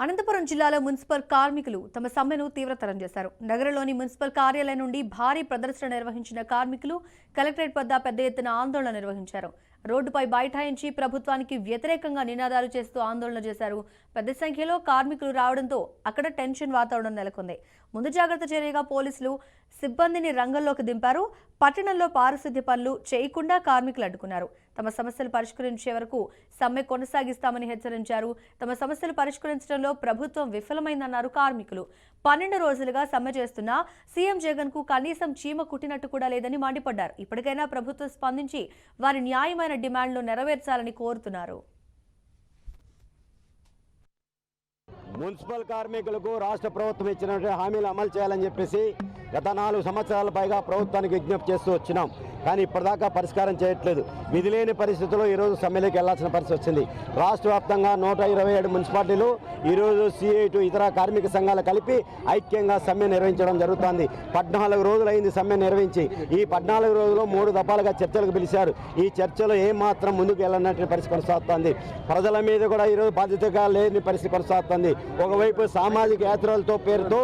అనంతపురం జిల్లాలో మున్సిపల్ కార్మికులు తమ సమ్మెను తీవ్రతరం చేశారు. నగరంలోని మున్సిపల్ కార్యాలయం నుండి భారీ ప్రదర్శన నిర్వహించిన కార్మికులు కలెక్టరేట్ వద్ద పెద్ద ఎత్తున ఆందోళన నిర్వహించారు. రోడ్డుపై బైఠాయించి ప్రభుత్వానికి వ్యతిరేకంగా నినాదాలు చేస్తూ ఆందోళన చేశారు. పెద్ద సంఖ్యలో కార్మికులు రావడంతో అక్కడ టెన్షన్ వాతావరణం నెలకొంది. ముందు జాగ్రత్త చర్యగా పోలీసులు సిబ్బందిని రంగంలోకి దింపారు. పట్టణంలో పారిశుద్ధ్య పనులు చేయకుండా కార్మికులు అడ్డుకున్నారు. తమ సమస్యలు పరిష్కరించే వరకు సమ్మె కొనసాగిస్తామని హెచ్చరించారు. తమ సమస్యలు పరిష్కరించడంలో ప్రభుత్వం విఫలమైందన్నారు కార్మికులు. 12 రోజులుగా సమ్మె చేస్తున్నా సీఎం జగన్ కు కనీసం చీమ కుట్టినట్టు కూడా లేదని మండిపడ్డారు. ఇప్పటికైనా ప్రభుత్వం స్పందించి వారి న్యాయమైన డిమాండ్లు నెరవేర్చాలని కోరుతున్నారు. మున్సిపల్ కార్మికులకు రాష్ట్ర ప్రభుత్వం ఇచ్చినటువంటి హామీలు అమలు చేయాలని చెప్పేసి గత 4 సంవత్సరాల పైగా ప్రభుత్వానికి విజ్ఞప్తి చేస్తూ వచ్చినాం. కానీ ఇప్పటిదాకా పరిష్కారం చేయట్లేదు. విధి లేని పరిస్థితుల్లో ఈరోజు సమ్మెలోకి వెళ్లాల్సిన పరిస్థితి వచ్చింది. రాష్ట్ర వ్యాప్తంగా 127 మున్సిపాలిటీలు ఈరోజు CIT ఇతర కార్మిక సంఘాలు కలిపి ఐక్యంగా సమ్మె నిర్వహించడం జరుగుతుంది. 14 రోజులైంది సమ్మె నిర్వహించి. ఈ 14 రోజుల్లో 3 దఫాలుగా చర్చలకు పిలిచారు. ఈ చర్చలో ఏమాత్రం ముందుకు వెళ్ళనటువంటి పరిస్థితి కొనసాగుతుంది. ప్రజల మీద కూడా ఈరోజు బాధ్యతగా లేని పరిస్థితి కొనసాగుతుంది. ఒకవైపు సామాజిక యాత్రలతో పేరుతో